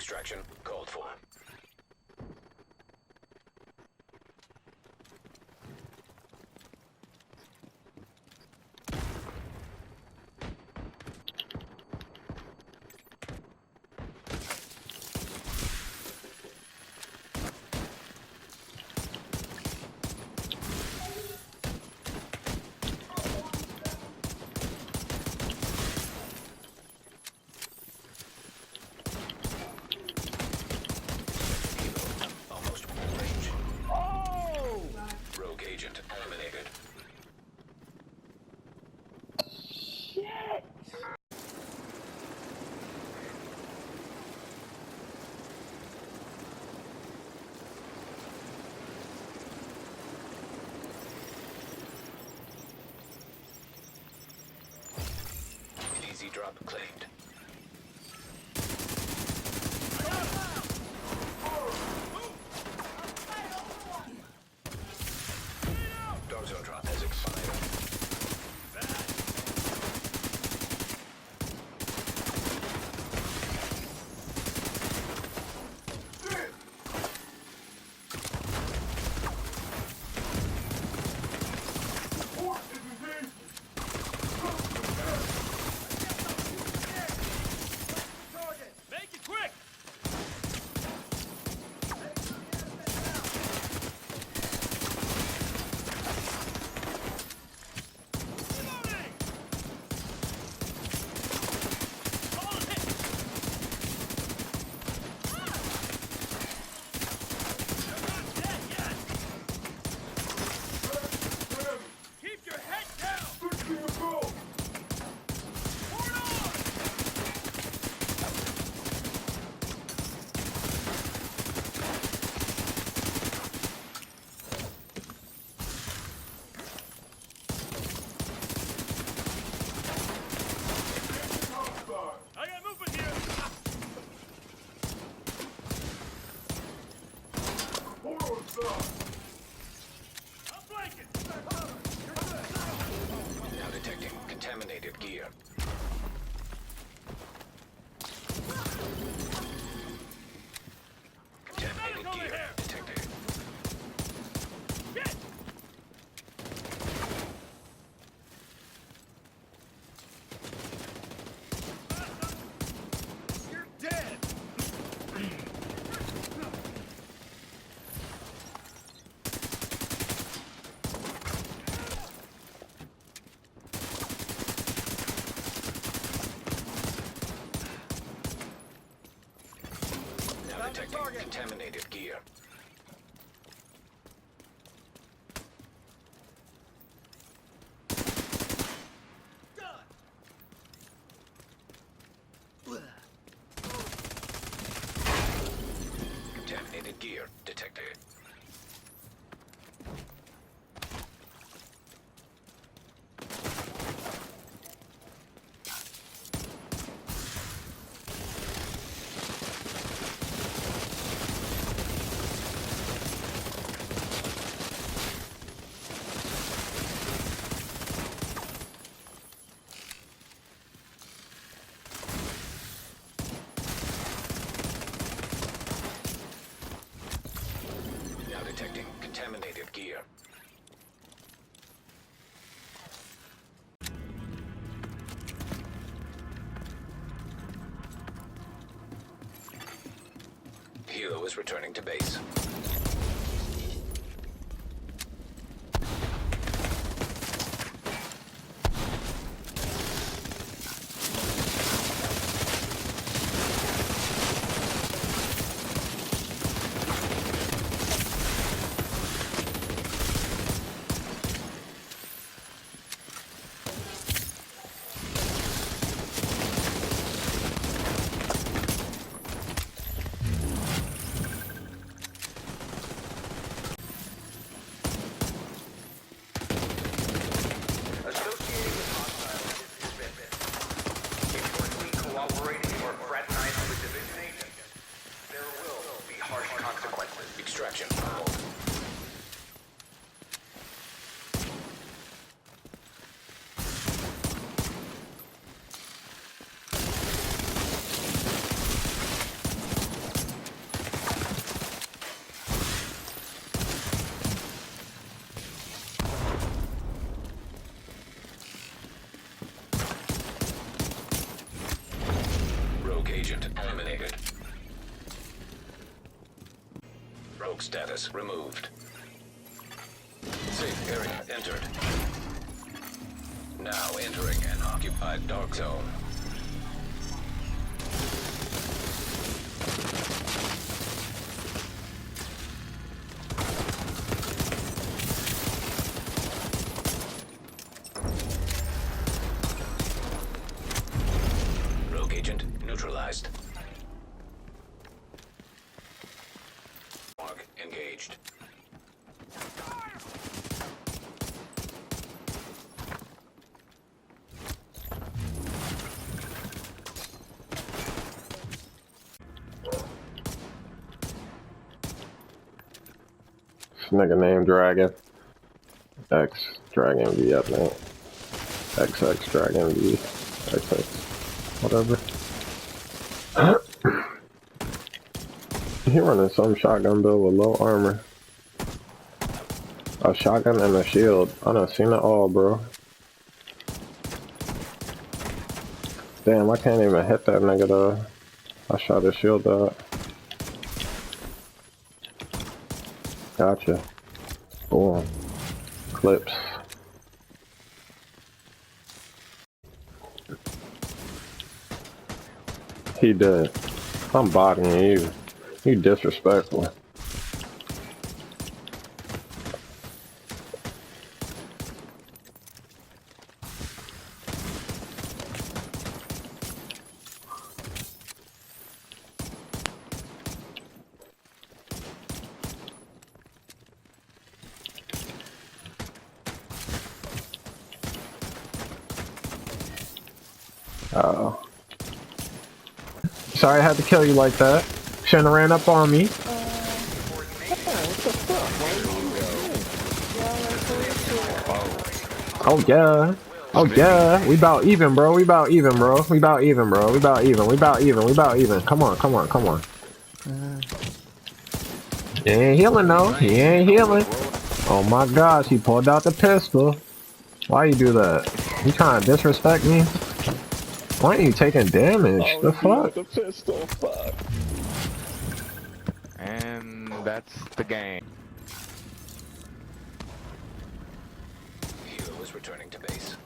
Extraction called for. Easy drop claimed. Dog zone drop has expired. Now detecting contaminated gear. Contaminated gear detected. You're dead! Now detecting contaminated gear. Contaminated gear detected. Now detecting contaminated gear. Hilo is returning to base. status removed. Safe area entered. Now entering an occupied dark zone. Rogue agent neutralized. Mark engaged. Nigga named Dragon. X Dragon V, I think. XX Dragon V. XX. Whatever. He running some shotgun build with low armor. A shotgun and a shield. I done seen it all, bro. Damn, I can't even hit that nigga though. I shot his shield out. Gotcha. Boom. Clips. He did. I'm bodying you. You disrespectful. Oh. Sorry I had to kill you like that. Shouldn't have ran up on me. Oh yeah. Oh yeah. We about even, bro. We about even, bro. We about even, bro. We about even. We about even. We about even. Come on, come on, come on. He ain't healing though. He ain't healing. Oh my gosh, he pulled out the pistol. Why you do that? You trying to disrespect me? Why ain't you taking damage? Oh, the fuck? The pistol, fuck. And that's the game. Hero is returning to base.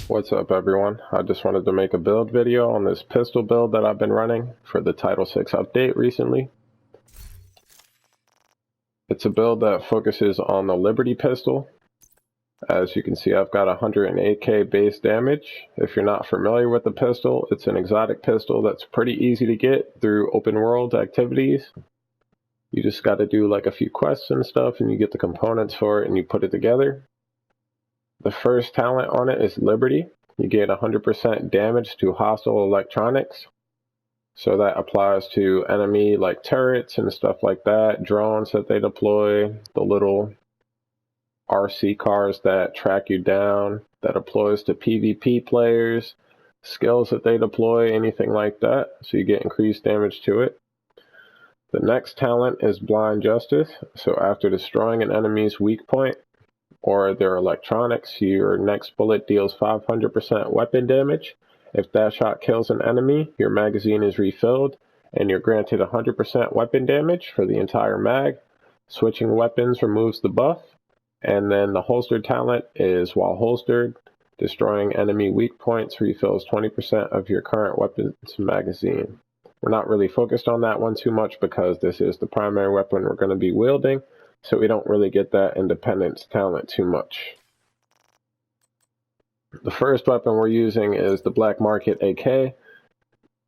What's up everyone? I just wanted to make a build video on this pistol build that I've been running for the Title 6 update recently. It's a build that focuses on the Liberty pistol. As you can see, I've got 108k base damage. If you're not familiar with the pistol, it's an exotic pistol that's pretty easy to get through open world activities. You just got to do like a few quests and stuff and you get the components for it and you put it together. The first talent on it is Liberty. You get 100% damage to hostile electronics. So that applies to enemy like turrets and stuff like that, drones that they deploy, the little RC cars that track you down, that applies to PvP players, skills that they deploy, anything like that. So you get increased damage to it. The next talent is Blind Justice. So after destroying an enemy's weak point, or their electronics, your next bullet deals 500% weapon damage. If that shot kills an enemy, your magazine is refilled, and you're granted 100% weapon damage for the entire mag. Switching weapons removes the buff, and then the holstered talent is while holstered, destroying enemy weak points refills 20% of your current weapon's magazine. We're not really focused on that one too much because this is the primary weapon we're going to be wielding. So we don't really get that independence talent too much. The first weapon we're using is the Black Market AK.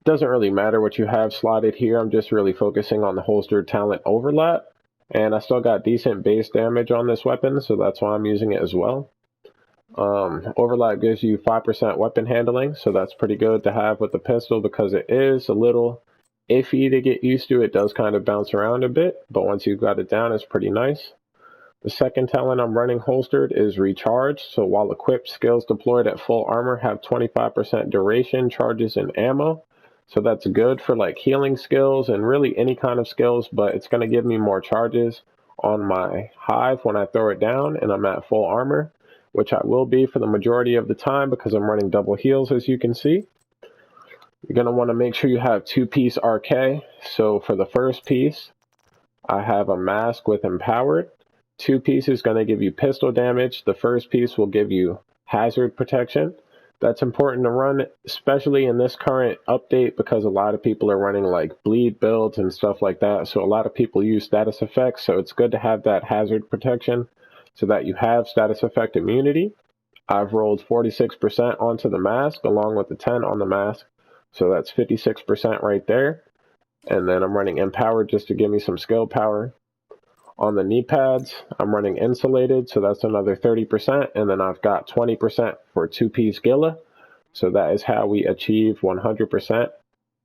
Doesn't really matter what you have slotted here. I'm just really focusing on the holstered talent overlap. And I still got decent base damage on this weapon, so that's why I'm using it as well. Overlap gives you 5% weapon handling, so that's pretty good to have with the pistol because it is a little iffy to get used to. It does kind of bounce around a bit, but once you've got it down, it's pretty nice. The second talent I'm running holstered is Recharge, so while equipped, skills deployed at full armor have 25% duration, charges, and ammo. So that's good for like healing skills and really any kind of skills, but it's going to give me more charges on my hive when I throw it down and I'm at full armor, which I will be for the majority of the time because I'm running double heals, as you can see. You're going to want to make sure you have 2-piece RK. So for the first piece, I have a mask with Empowered. 2 pieces is going to give you pistol damage. The first piece will give you hazard protection. That's important to run, especially in this current update, because a lot of people are running like bleed builds and stuff like that. So a lot of people use status effects. So it's good to have that hazard protection so that you have status effect immunity. I've rolled 46% onto the mask along with the 10 on the mask. So that's 56% right there. And then I'm running Empowered just to give me some skill power. On the knee pads, I'm running Insulated, so that's another 30%, and then I've got 20% for 2-piece Gila. So that is how we achieve 100%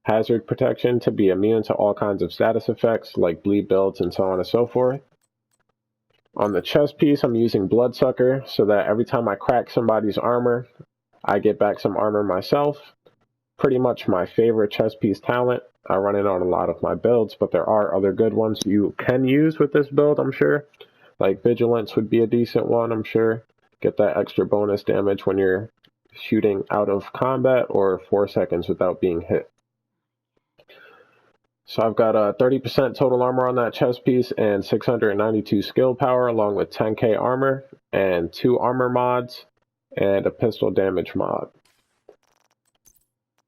hazard protection to be immune to all kinds of status effects like bleed builds and so on and so forth. On the chest piece, I'm using Bloodsucker so that every time I crack somebody's armor, I get back some armor myself. Pretty much my favorite chest piece talent. I run it on a lot of my builds, but there are other good ones you can use with this build, I'm sure. Like Vigilance would be a decent one, I'm sure. Get that extra bonus damage when you're shooting out of combat or 4 seconds without being hit. So I've got a 30% total armor on that chest piece and 692 skill power along with 10k armor and 2 armor mods and a pistol damage mod.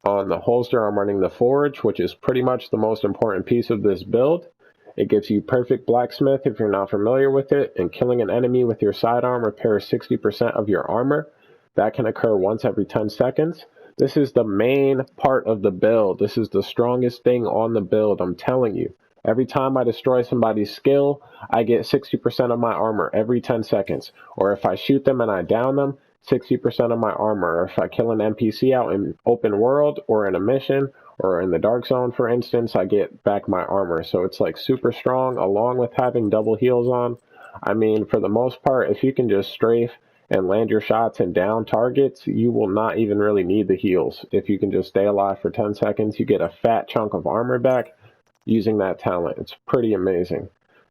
On the holster, I'm running the Forge, which is pretty much the most important piece of this build. It gives you perfect blacksmith if you're not familiar with it, and killing an enemy with your sidearm repairs 60% of your armor. That can occur once every 10 seconds. This is the main part of the build. This is the strongest thing on the build, I'm telling you. Every time I destroy somebody's skill, I get 60% of my armor every 10 seconds. Or if I shoot them and I down them, 60% of my armor. Or if I kill an NPC out in open world or in a mission or in the dark zone, for instance, I get back my armor. So it's like super strong along with having double heals on. I mean, for the most part, if you can just strafe and land your shots and down targets, you will not even really need the heals. If you can just stay alive for 10 seconds, you get a fat chunk of armor back using that talent. It's pretty amazing.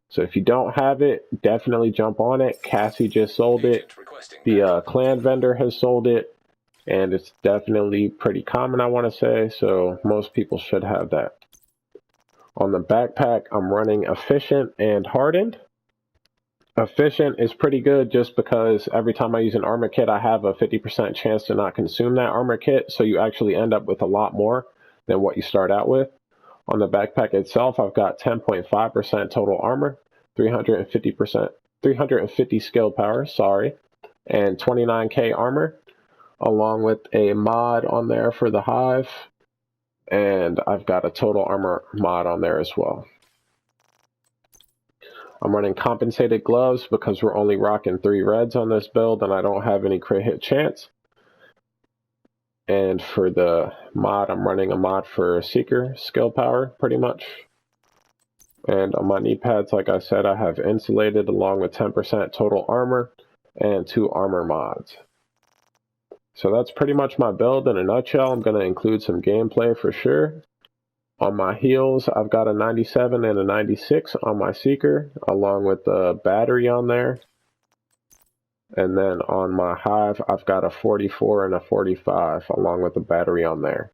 So if you don't have it, definitely jump on it. Cassie just sold it. The clan vendor has sold it. And it's definitely pretty common, I want to say. So most people should have that. On the backpack, I'm running Efficient and Hardened. Efficient is pretty good just because every time I use an armor kit, I have a 50% chance to not consume that armor kit. So you actually end up with a lot more than what you start out with. On the backpack itself, I've got 10.5% total armor, 350 skill power, and 29k armor, along with a mod on there for the hive, and I've got a total armor mod on there as well. I'm running compensated gloves because we're only rocking 3 reds on this build and I don't have any crit hit chance. And for the mod, I'm running a mod for Seeker skill power, pretty much. And on my knee pads, like I said, I have Insulated along with 10% total armor and 2 armor mods. So that's pretty much my build in a nutshell. I'm going to include some gameplay for sure. On my heals, I've got a 97 and a 96 on my Seeker, along with the battery on there. And then on my hive, I've got a 44 and a 45 along with the battery on there.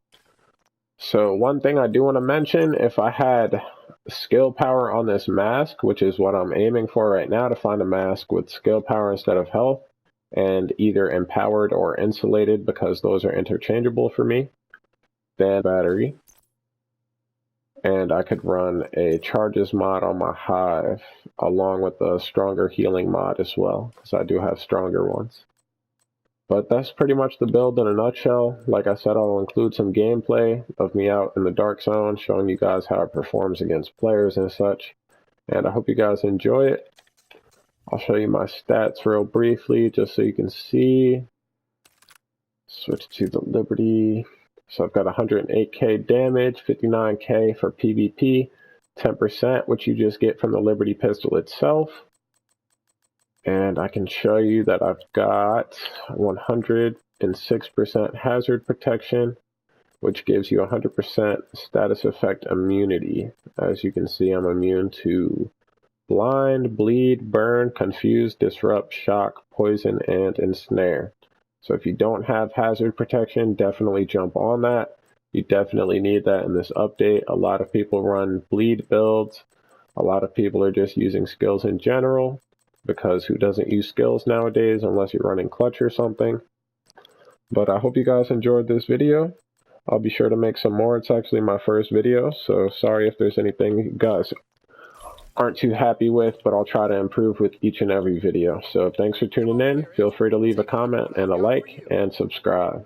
So one thing I do want to mention, if I had skill power on this mask, which is what I'm aiming for right now, to find a mask with skill power instead of health, and either empowered or insulated because those are interchangeable for me, then battery. And I could run a charges mod on my hive along with a stronger healing mod as well, because I do have stronger ones. But that's pretty much the build in a nutshell. Like I said, I'll include some gameplay of me out in the dark zone, showing you guys how it performs against players and such. And I hope you guys enjoy it. I'll show you my stats real briefly, just so you can see. Switch to the Liberty. So I've got 108k damage, 59k for PvP, 10%, which you just get from the Liberty pistol itself. And I can show you that I've got 106% hazard protection, which gives you 100% status effect immunity. As you can see, I'm immune to blind, bleed, burn, confuse, disrupt, shock, poison, and ensnare. So if you don't have hazard protection, definitely jump on that. You definitely need that in this update. A lot of people run bleed builds. A lot of people are just using skills in general, because who doesn't use skills nowadays unless you're running clutch or something. But I hope you guys enjoyed this video. I'll be sure to make some more. It's actually my first video, so sorry if there's anything you guys aren't too happy with, but I'll try to improve with each and every video. So thanks for tuning in. Feel free to leave a comment and a like and subscribe.